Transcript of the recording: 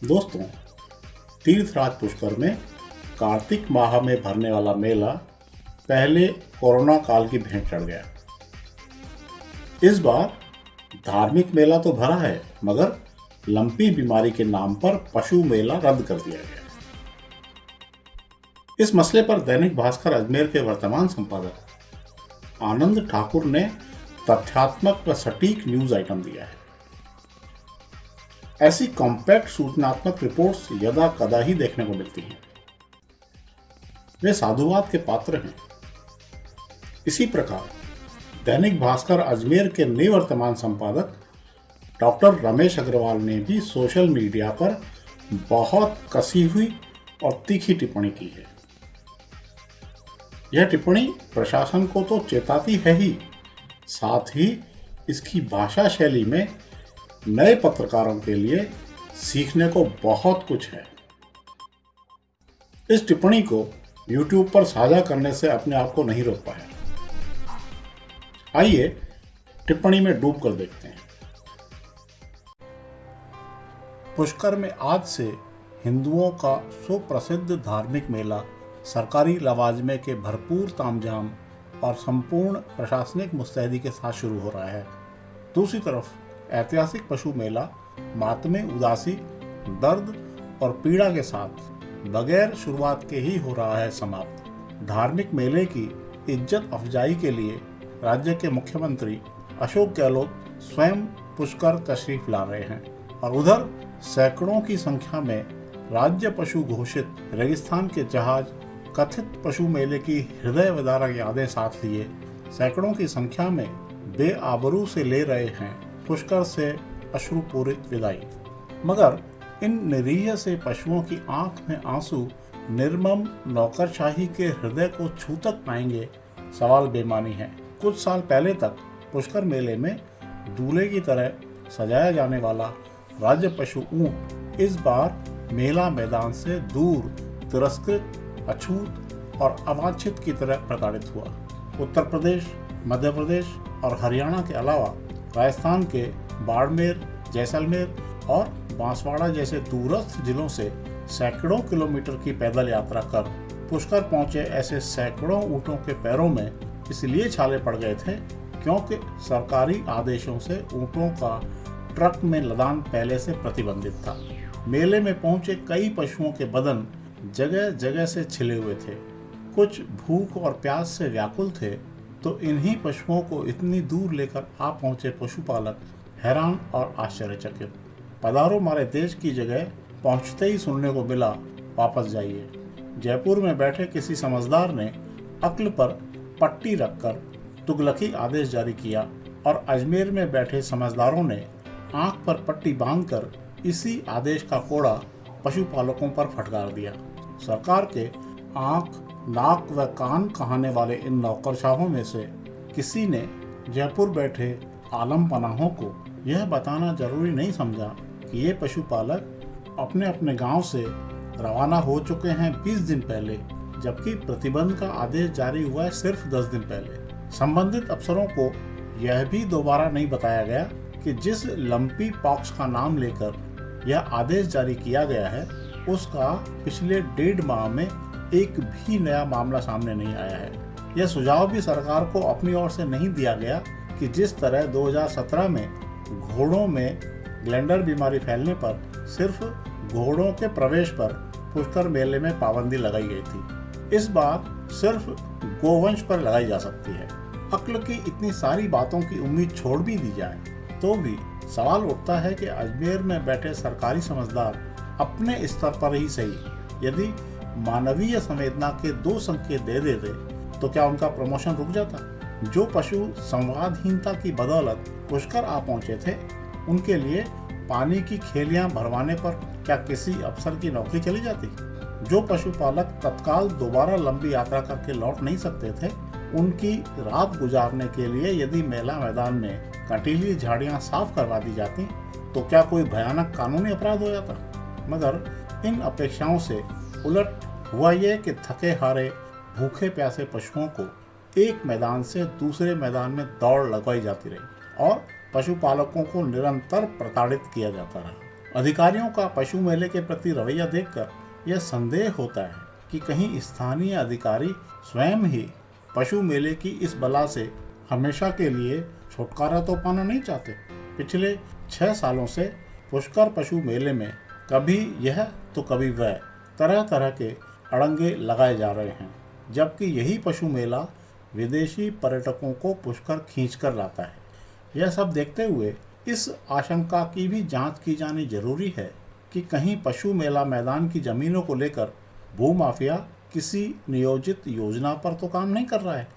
दोस्तों, तीर्थराज पुष्कर में कार्तिक माह में भरने वाला मेला पहले कोरोना काल की भेंट चढ़ गया। इस बार धार्मिक मेला तो भरा है, मगर लंपी बीमारी के नाम पर पशु मेला रद्द कर दिया गया। इस मसले पर दैनिक भास्कर अजमेर के वर्तमान संपादक आनंद ठाकुर ने तथ्यात्मक व सटीक न्यूज आइटम दिया है। ऐसी कॉम्पैक्ट सूचनात्मक रिपोर्ट्स यदा कदा ही देखने को मिलती हैं। वे साधुवाद के पात्र हैं। इसी प्रकार दैनिक भास्कर अजमेर के निवर्तमान संपादक डॉक्टर रमेश अग्रवाल ने भी सोशल मीडिया पर बहुत कसी हुई और तीखी टिप्पणी की है। यह टिप्पणी प्रशासन को तो चेताती है ही, साथ ही इसकी भाषा शैली में नए पत्रकारों के लिए सीखने को बहुत कुछ है। इस टिप्पणी को YouTube पर साझा करने से अपने आप को नहीं रोक पाया। आइए टिप्पणी में डूब कर देखते हैं। पुष्कर में आज से हिंदुओं का सुप्रसिद्ध धार्मिक मेला सरकारी लवाजमे के भरपूर तामझाम और संपूर्ण प्रशासनिक मुस्तैदी के साथ शुरू हो रहा है। दूसरी तरफ ऐतिहासिक पशु मेला मातमे उदासी, दर्द और पीड़ा के साथ बगैर शुरुआत के ही हो रहा है समाप्त। धार्मिक मेले की इज्जत अफजाई के लिए राज्य के मुख्यमंत्री अशोक गहलोत स्वयं पुष्कर तशरीफ ला रहे हैं और उधर सैकड़ों की संख्या में राज्य पशु घोषित रेगिस्तान के जहाज कथित पशु मेले की हृदय विदारक यादें साथ लिए सैकड़ों की संख्या में बेआबरू से ले रहे हैं पुष्कर से अश्रुपूरित विदाई। मगर इन निरीह से पशुओं की आंख में आंसू निर्मम नौकरशाही के हृदय को छू तक पाएंगे, सवाल बेमानी है। कुछ साल पहले तक पुष्कर मेले में दूल्हे की तरह सजाया जाने वाला राज्य पशु ऊंट इस बार मेला मैदान से दूर तिरस्कृत, अछूत और अवांछित की तरह प्रताड़ित हुआ। उत्तर प्रदेश, मध्य प्रदेश और हरियाणा के अलावा राजस्थान के बाड़मेर, जैसलमेर और बांसवाड़ा जैसे दूरस्थ जिलों से सैकड़ों किलोमीटर की पैदल यात्रा कर पुष्कर पहुंचे ऐसे सैकड़ों ऊंटों के पैरों में इसलिए छाले पड़ गए थे क्योंकि सरकारी आदेशों से ऊंटों का ट्रक में लदान पहले से प्रतिबंधित था। मेले में पहुंचे कई पशुओं के बदन जगह जगह से छिले हुए थे। कुछ भूख और प्यास से व्याकुल थे, तो इन्हीं पशुओं को इतनी दूर लेकर आ पहुंचे पशुपालक हैरान और आश्चर्यचकित। पधारो मारे देश की जगह पहुंचते ही सुनने को मिला, वापस जाइए। जयपुर में बैठे किसी समझदार ने अक्ल पर पट्टी रखकर तुगलकी आदेश जारी किया और अजमेर में बैठे समझदारों ने आंख पर पट्टी बांधकर इसी आदेश का कोड़ा पशुपालकों पर फटकार दिया। सरकार के आंख, नाक व कान कहाने वाले इन नौकरशाहों में से किसी ने जयपुर बैठे आलम पनाहों को यह बताना जरूरी नहीं समझा कि ये पशुपालक अपने अपने गांव से रवाना हो चुके हैं 20 दिन पहले, जबकि प्रतिबंध का आदेश जारी हुआ है सिर्फ 10 दिन पहले। संबंधित अफसरों को यह भी दोबारा नहीं बताया गया कि जिस लंपी पॉक्स का नाम लेकर यह आदेश जारी किया गया है उसका पिछले 1.5 माह में एक भी नया मामला सामने नहीं आया है। यह सुझाव भी सरकार को अपनी ओर से नहीं दिया गया कि जिस तरह 2017 में घोड़ों में ग्लैंडर बीमारी फैलने पर सिर्फ घोड़ों के प्रवेश पर पुष्कर मेले में पाबंदी लगाई गई थी, इस बार सिर्फ गोवंश पर लगाई जा सकती है। अक्ल की इतनी सारी बातों की उम्मीद छोड़ भी दी जाए तो भी सवाल उठता है कि अजमेर में बैठे सरकारी समझदार अपने स्तर पर ही सही यदि मानवीय संवेदना के 2 संकेत दे देते तो क्या उनका प्रमोशन रुक जाता? जो पशु संवादहीनता की बदौलत पुष्कर आ पहुंचे थे, उनके लिए पानी की खेलियां भरवाने पर क्या किसी अफसर की नौकरी चली जाती? जो पशुपालक तत्काल दोबारा लंबी यात्रा करके लौट नहीं सकते थे, उनकी रात गुजारने के लिए यदि मेला मैदान में कंटीली झाड़ियां साफ करवा दी जाती तो क्या कोई भयानक कानूनी अपराध हो जाता? मगर इन अपेक्षाओं से उलट हुआ ये कि थके हारे, भूखे प्यासे पशुओं को एक मैदान से दूसरे मैदान में दौड़ लगवाई जाती रही और पशुपालकों को निरंतर प्रताड़ित किया जाता रहा। अधिकारियों का पशु मेले के प्रति रवैया देखकर यह संदेह होता है कि कहीं स्थानीय अधिकारी स्वयं ही पशु मेले की इस बला से हमेशा के लिए छुटकारा तो पाना नहीं चाहते। पिछले 6 सालों से पुष्कर पशु मेले में कभी यह तो कभी वह तरह तरह के अड़ंगे लगाए जा रहे हैं, जबकि यही पशु मेला विदेशी पर्यटकों को पुष्कर खींच कर लाता है। यह सब देखते हुए इस आशंका की भी जांच की जानी जरूरी है कि कहीं पशु मेला मैदान की जमीनों को लेकर भूमाफिया किसी नियोजित योजना पर तो काम नहीं कर रहा है।